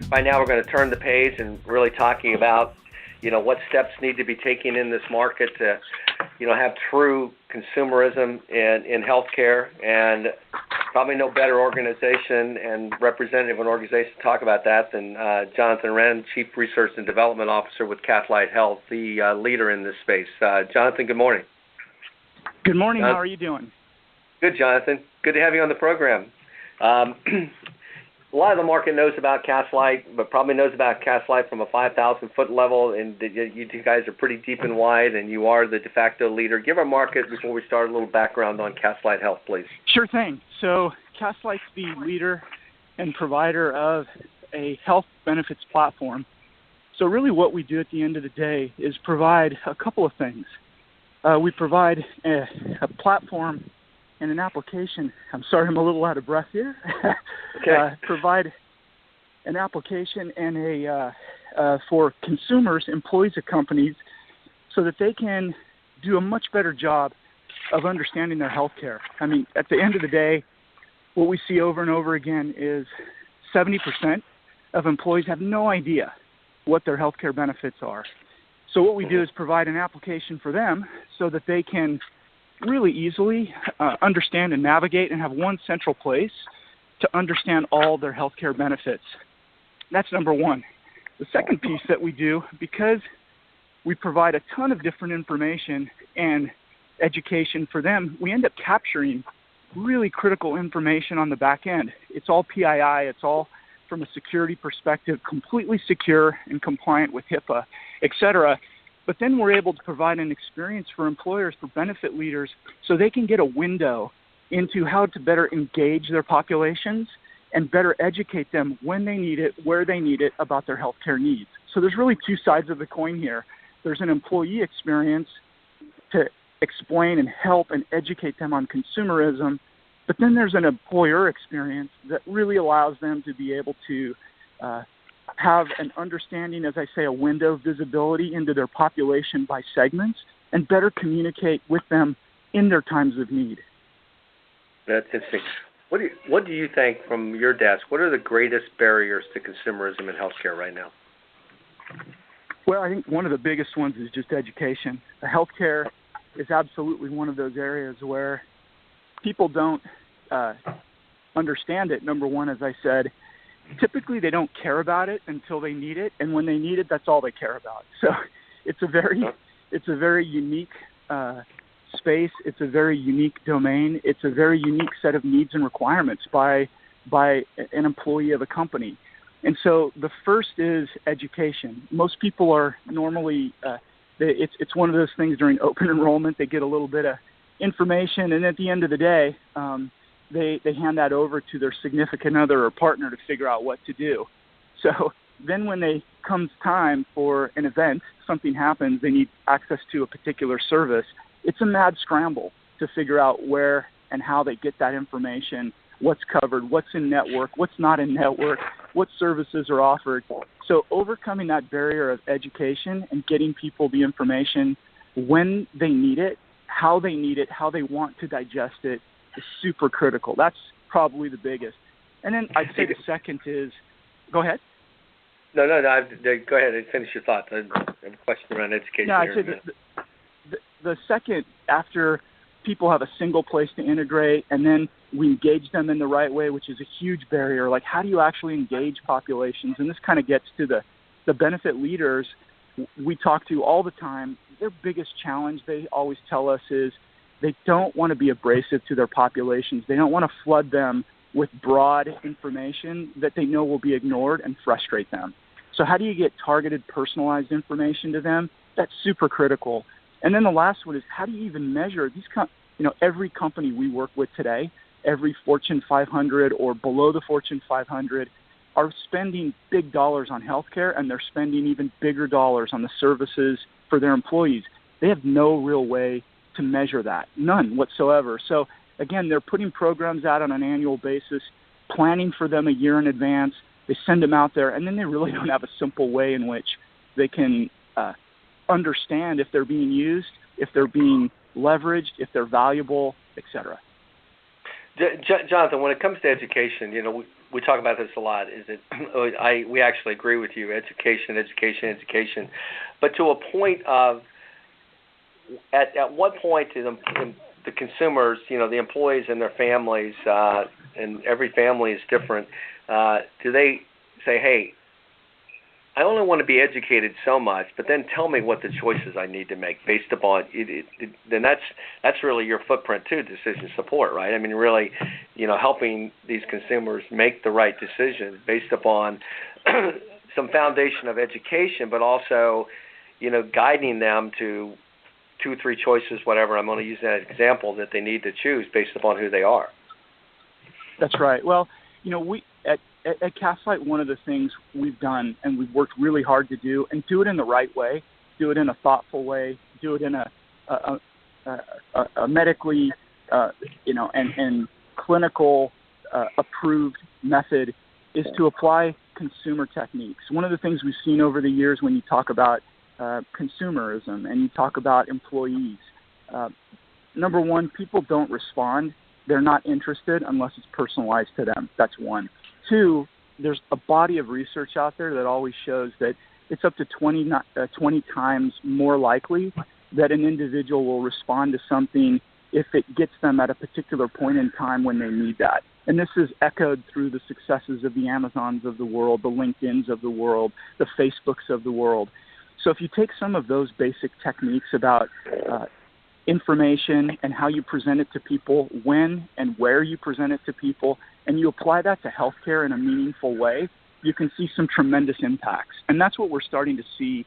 Right now we're going to turn the page and really talking about, what steps need to be taken in this market to, have true consumerism in healthcare, and probably no better organization and representative of an organization to talk about that than Jonathan Rende, Chief Research and Development Officer with Castlight Health, the leader in this space. Jonathan, good morning. Good morning. How are you doing? Good, Jonathan. Good to have you on the program. A lot of the market knows about Castlight, but probably knows about Castlight from a 5,000-foot level, and you two guys are pretty deep and wide, and you are the de facto leader. Give our market, before we start, a little background on Castlight Health, please. Sure thing. So Castlight's the leader and provider of a health benefits platform. So really what we do at the end of the day is provide a couple of things. We provide a platform and an application. I'm sorry, I'm a little out of breath here. Okay. Provide an application and for consumers, employees of companies, so that they can do a much better job of understanding their health care. I mean, at the end of the day, what we see over and over again is 70% of employees have no idea what their health care benefits are. So what we do is provide an application for them so that they can really easily understand and navigate and have one central place to understand all their healthcare benefits. That's number one. The second piece that we do, because we provide a ton of different information and education for them, we end up capturing really critical information on the back end. It's all PII. It's all from a security perspective, completely secure and compliant with HIPAA, et cetera. But then we're able to provide an experience for employers, for benefit leaders, so they can get a window into how to better engage their populations and better educate them when they need it, where they need it, about their healthcare needs. So there's really two sides of the coin here. There's an employee experience to explain and help and educate them on consumerism, but then there's an employer experience that really allows them to be able to have an understanding, as I say, a window of visibility into their population by segments, and better communicate with them in their times of need. That's interesting. What do you think, from your desk, what are the greatest barriers to consumerism in healthcare right now? Well, I think one of the biggest ones is just education. Healthcare is absolutely one of those areas where people don't understand it. Number one, as I said, typically they don't care about it until they need it, and when they need it, that's all they care about. So it's a very unique space. It's a very unique domain. It's a very unique set of needs and requirements by an employee of a company. And so the first is education. Most people are normally it's one of those things during open enrollment. They get a little bit of information, and at the end of the day, they hand that over to their significant other or partner to figure out what to do. So then when they comes time for an event, something happens, they need access to a particular service, it's a mad scramble to figure out where and how they get that information, what's covered, what's in network, what's not in network, what services are offered. So overcoming that barrier of education and getting people the information when they need it, how they want to digest it, is super critical. That's probably the biggest. And then I'd say the second is, go ahead. No, go ahead and finish your thoughts. I have a question around education. No, I'd say the second, after people have a single place to integrate, and then we engage them in the right way, which is a huge barrier. Like, how do you actually engage populations? And this kind of gets to the benefit leaders we talk to all the time. Their biggest challenge, they always tell us, is they don't want to be abrasive to their populations. They don't want to flood them with broad information that they know will be ignored and frustrate them. So how do you get targeted, personalized information to them? That's super critical. And then the last one is, how do you even measure these? Every company we work with today, every Fortune 500 or below the Fortune 500, are spending big dollars on healthcare, and they're spending even bigger dollars on the services for their employees. They have no real way to measure that, none whatsoever. So again, they're putting programs out on an annual basis, planning for them a year in advance. They send them out there, and then they really don't have a simple way in which they can understand if they're being used, if they're being leveraged, if they're valuable, et cetera. Jonathan, when it comes to education, we talk about this a lot. Is that we actually agree with you. Education, education, education, but to a point of at what point do the consumers, the employees and their families, and every family is different. Do they say, hey, I only want to be educated so much, but then tell me what the choices I need to make based upon it. Then that's really your footprint too, decision support, right? I mean, really, helping these consumers make the right decision based upon some foundation of education, but also, guiding them to 2, 3 choices, whatever. I'm going to use that example that they need to choose based upon who they are. That's right. Well, we at Castlight, one of the things we've done and we've worked really hard to do, and do it in the right way, do it in a thoughtful way, do it in a medically, and clinical approved method, is to apply consumer techniques. One of the things we've seen over the years when you talk about consumerism and you talk about employees, number one, people don't respond. They're not interested unless it's personalized to them. That's one. 2, there's a body of research out there that always shows that it's up to 20 times more likely that an individual will respond to something if it gets them at a particular point in time when they need that. And this is echoed through the successes of the Amazons of the world, the LinkedIns of the world, the Facebooks of the world. So if you take some of those basic techniques about information and how you present it to people, when and where you present it to people, and you apply that to healthcare in a meaningful way, you can see some tremendous impacts. And that's what we're starting to see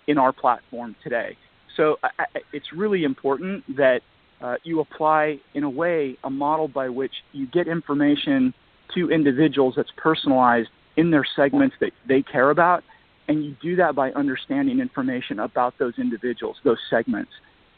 in our platform today. So it's really important that you apply, in a way, a model by which you get information to individuals that's personalized in their segments that they care about, and you do that by understanding information about those individuals, those segments.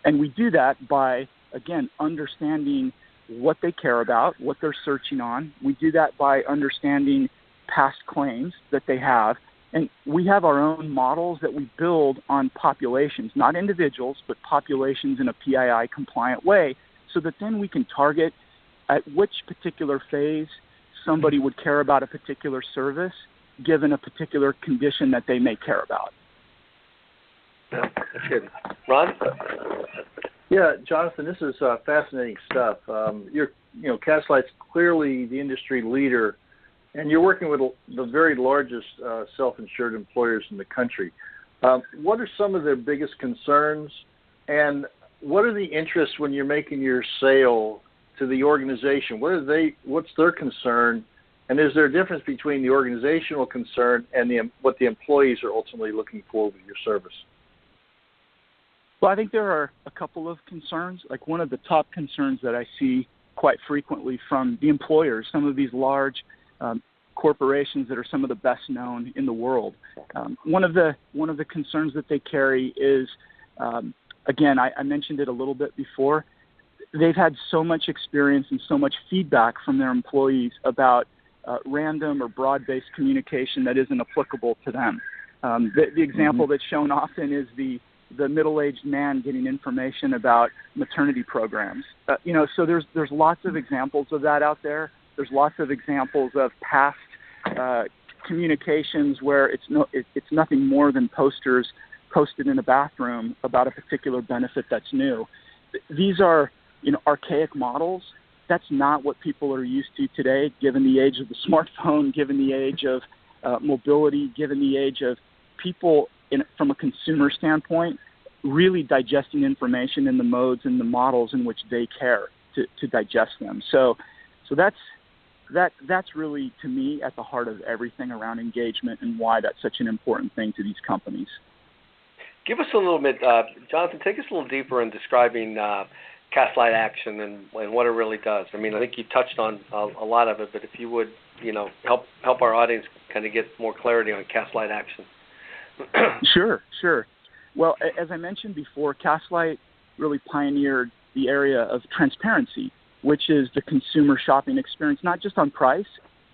And we do that by, again, understanding what they care about, what they're searching on. We do that by understanding past claims that they have. And we have our own models that we build on populations, not individuals, but populations in a PII-compliant way, so that then we can target at which particular phase somebody would care about a particular service, given a particular condition that they may care about. Yeah, that's good. Ron? Yeah, Jonathan, this is fascinating stuff. Castlight's clearly the industry leader, and you're working with the very largest self-insured employers in the country. What are some of their biggest concerns, and what are the interests when you're making your sale to the organization? What's their concern, and is there a difference between the organizational concern and what the employees are ultimately looking for with your service? Well, I think there are a couple of concerns. Like, one of the top concerns that I see quite frequently from the employers, some of these large corporations that are some of the best known in the world. One of the concerns that they carry is, again, I mentioned it a little bit before, they've had so much experience and so much feedback from their employees about random or broad-based communication that isn't applicable to them. The example that's shown often is the middle-aged man getting information about maternity programs. So there's lots of examples of that out there. There's lots of examples of past communications where it's nothing more than posters posted in a bathroom about a particular benefit that's new. These are archaic models. That's not what people are used to today, given the age of the smartphone, given the age of mobility, given the age of people from a consumer standpoint, really digesting information in the modes and the models in which they care to digest them. So that's really, to me, at the heart of everything around engagement and why that's such an important thing to these companies. Give us a little bit, Jonathan, take us a little deeper in describing Castlight Action and what it really does. I mean, I think you touched on a lot of it, but if you would, help our audience kind of get more clarity on Castlight Action. Sure. Well, as I mentioned before, Castlight really pioneered the area of transparency, which is the consumer shopping experience, not just on price,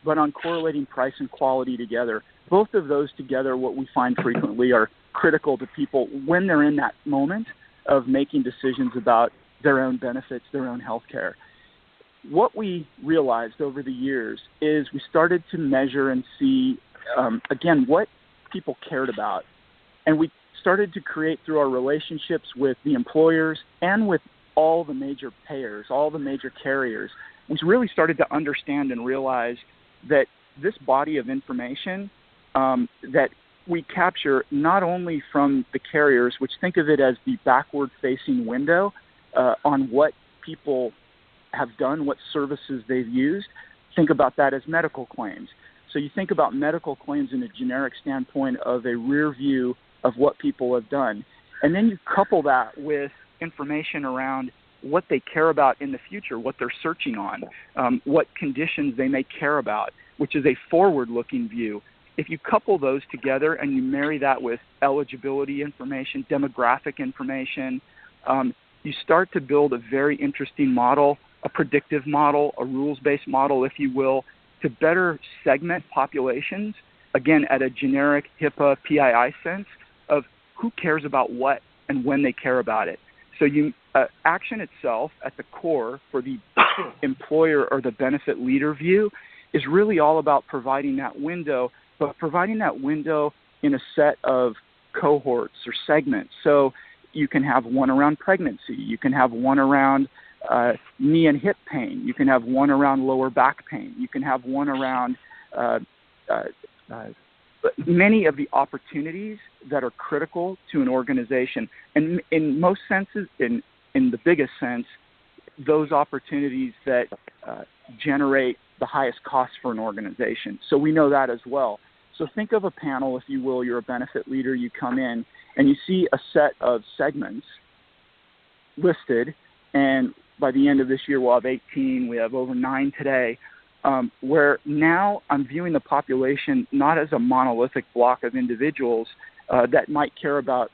but on correlating price and quality together. Both of those together, what we find frequently, are critical to people when they're in that moment of making decisions about their own benefits, their own health care. what we realized over the years is we started to measure and see, again, what people cared about. And we started to create through our relationships with the employers and with all the major payers, all the major carriers. We really started to understand and realize that this body of information that we capture not only from the carriers, which think of it as the backward-facing window on what people have done, what services they've used. Think about that as medical claims. So you think about medical claims in a generic standpoint of a rear view of what people have done. And then you couple that with information around what they care about in the future, what they're searching on, what conditions they may care about, which is a forward-looking view. If you couple those together and you marry that with eligibility information, demographic information, you start to build a very interesting model, a predictive model, a rules-based model, if you will, to better segment populations, again, at a generic HIPAA PII sense of who cares about what and when they care about it. So action itself at the core for the employer or the benefit leader view is really all about providing that window, but providing that window in a set of cohorts or segments. So you can have one around pregnancy. You can have one around knee and hip pain. You can have one around lower back pain. You can have one around many of the opportunities that are critical to an organization. And in most senses, in the biggest sense, those opportunities that generate the highest cost for an organization. So we know that as well. So think of a panel, if you will. You're a benefit leader. You come in and you see a set of segments listed, and by the end of this year, we'll have 18. We have over 9 today, where now I'm viewing the population not as a monolithic block of individuals that might care about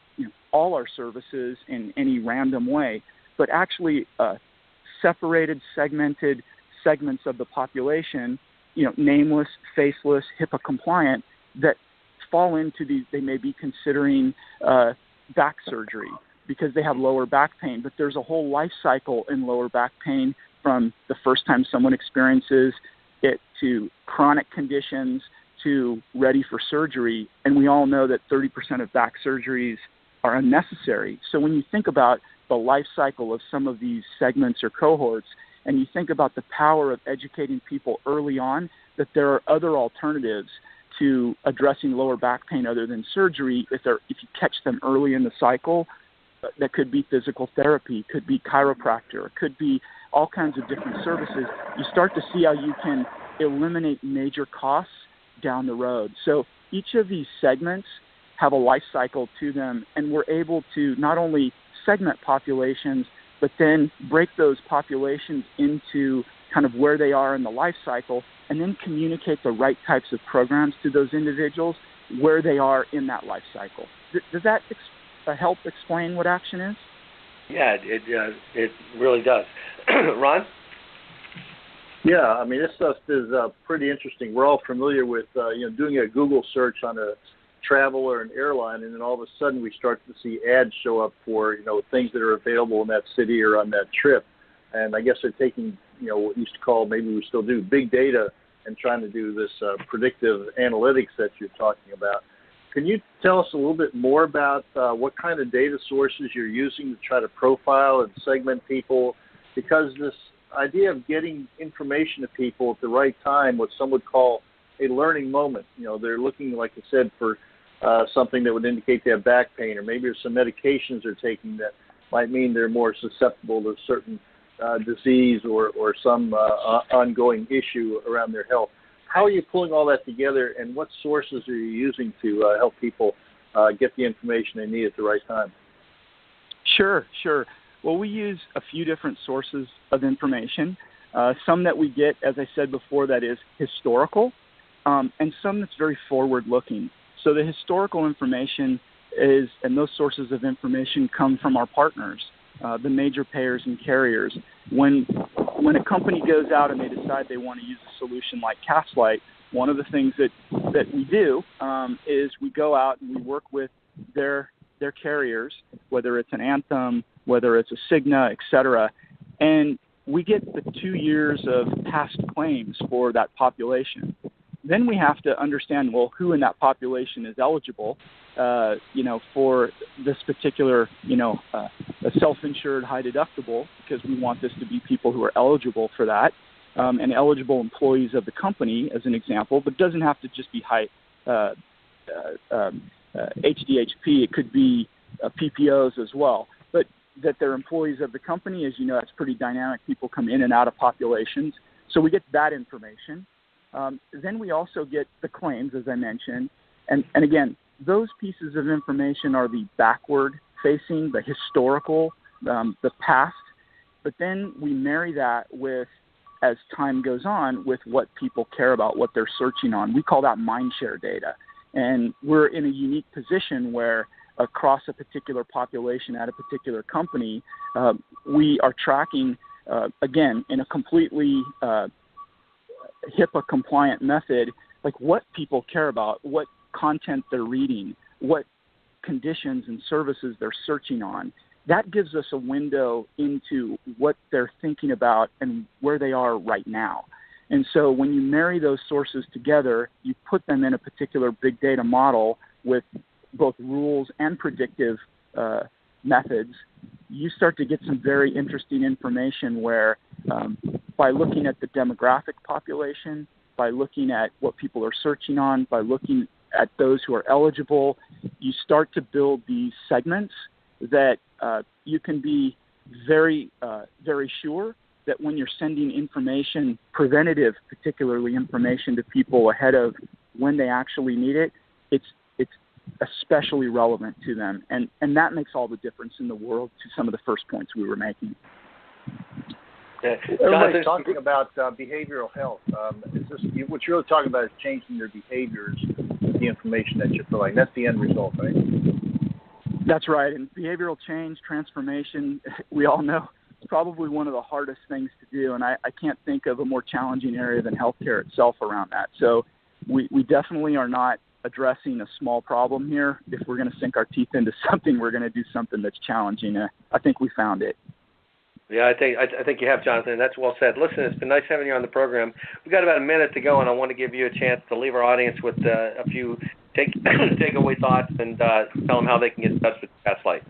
all our services in any random way, but actually separated, segmented segments of the population, nameless, faceless, HIPAA compliant, that fall into these. They may be considering back surgery because they have lower back pain, but there's a whole life cycle in lower back pain from the first time someone experiences it to chronic conditions to ready for surgery. And we all know that 30% of back surgeries are unnecessary. So when you think about the life cycle of some of these segments or cohorts, and you think about the power of educating people early on that there are other alternatives to addressing lower back pain other than surgery, if you catch them early in the cycle, that could be physical therapy, could be chiropractor, could be all kinds of different services. You start to see how you can eliminate major costs down the road. So each of these segments have a life cycle to them, and we're able to not only segment populations, but then break those populations into kind of where they are in the life cycle, and then communicate the right types of programs to those individuals where they are in that life cycle. Does that help explain what action is? Yeah, it really does. Ron? Yeah, I mean, this stuff is pretty interesting. We're all familiar with doing a Google search on a travel or an airline, and then all of a sudden we start to see ads show up for things that are available in that city or on that trip. And I guess they're taking what we used to call, maybe we still do, big data, and trying to do this predictive analytics that you're talking about. Can you tell us a little bit more about what kind of data sources you're using to try to profile and segment people? Because this idea of getting information to people at the right time, what some would call a learning moment. They're looking, like I said, for something that would indicate they have back pain, or maybe there's some medications they're taking that might mean they're more susceptible to certain disease or some ongoing issue around their health. How are you pulling all that together, and what sources are you using to help people get the information they need at the right time? Sure. Well, we use a few different sources of information. Some that we get, as I said before, that is historical, and some that's very forward-looking. So the historical information and those sources of information come from our partners, the major payers and carriers. When a company goes out and they decide they want to use a solution like Castlight, one of the things that we do is we go out and we work with their carriers, whether it's an Anthem, whether it's a Cigna, et cetera, and we get the 2 years of past claims for that population. Then we have to understand, well, who in that population is eligible, for this particular, a self-insured high deductible, because we want this to be people who are eligible for that, and eligible employees of the company, as an example, but it doesn't have to just be high HDHP. It could be PPOs as well. But that they're employees of the company, as you know, that's pretty dynamic. People come in and out of populations. So we get that information. Then we also get the claims, as I mentioned. And again, those pieces of information are the backward-facing, the historical, the past. But then we marry that with, as time goes on, with what people care about, what they're searching on. We call that mindshare data. And we're in a unique position where across a particular population at a particular company, we are tracking, again, in a completely HIPAA-compliant method, like what people care about, what content they're reading, what conditions and services they're searching on. That gives us a window into what they're thinking about and where they are right now. And so when you marry those sources together, you put them in a particular big data model with both rules and predictive methods, you start to get some very interesting information where by looking at the demographic population, by looking at what people are searching on, by looking at those who are eligible, you start to build these segments that you can be very, very sure that when you're sending information, preventative, particularly information to people ahead of when they actually need it, it's especially relevant to them. And that makes all the difference in the world to some of the first points we were making. Everybody's talking about behavioral health. What you're really talking about is changing their behaviors, the information that you're providing. That's the end result, right? That's right. And behavioral change, transformation, we all know, it's probably one of the hardest things to do. And I can't think of a more challenging area than healthcare itself around that. So we definitely are not addressing a small problem here. If we're going to sink our teeth into something, we're going to do something that's challenging. I think we found it. Yeah, I think you have, Jonathan. That's well said. Listen, it's been nice having you on the program. We've got about a minute to go, and I want to give you a chance to leave our audience with a few takeaway thoughts and tell them how they can get in touch with Castlight.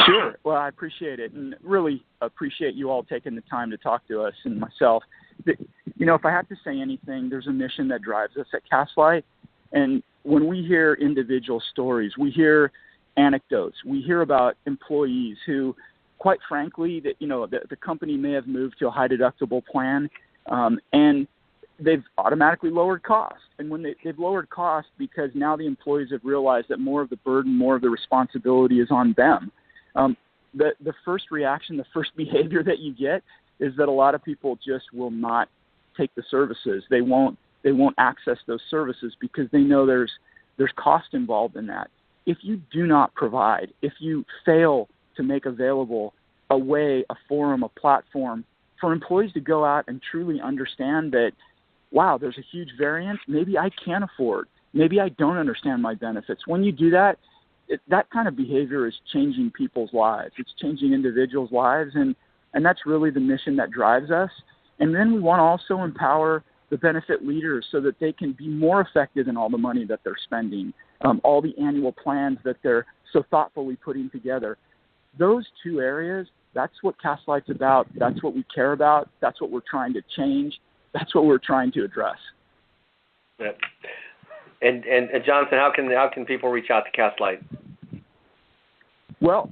Sure. Well, I appreciate it, and really appreciate you all taking the time to talk to us and myself. If I have to say anything, there's a mission that drives us at Castlight, and when we hear individual stories, we hear anecdotes, we hear about employees who, quite frankly, the company may have moved to a high deductible plan, and they've automatically lowered costs. And when they've lowered costs because now the employees have realized that more of the burden, more of the responsibility is on them. The first reaction, the first behavior that you get is that a lot of people just will not take the services. They won't access those services because they know there's cost involved in that. If you do not provide, if you fail to make available a way, a forum, a platform for employees to go out and truly understand that, wow, there's a huge variance. Maybe I can't afford. Maybe I don't understand my benefits. When you do that, that kind of behavior is changing people's lives. It's changing individuals' lives, and that's really the mission that drives us. And then we want to also empower the benefit leaders so that they can be more effective in all the money that they're spending, all the annual plans that they're so thoughtfully putting together. Those two areas, that's what Castlight's about. That's what we care about. That's what we're trying to change. That's what we're trying to address. Yeah. And Jonathan, how can people reach out to Castlight? Well,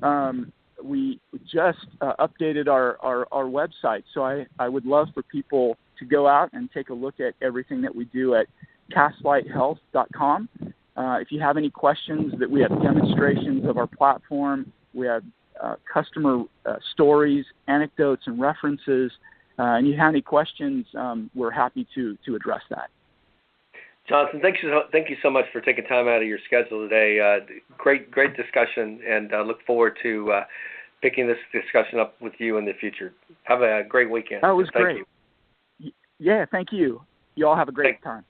we just updated our website, so I would love for people to go out and take a look at everything that we do at castlighthealth.com. If you have any questions, that we have demonstrations of our platform, we have customer stories, anecdotes, and references. And you have any questions, we're happy to address that. Jonathan, thank you so much for taking time out of your schedule today. Great discussion, and look forward to picking this discussion up with you in the future. Have a great weekend. That was Thank great. You. Yeah, thank you. You all have a great time.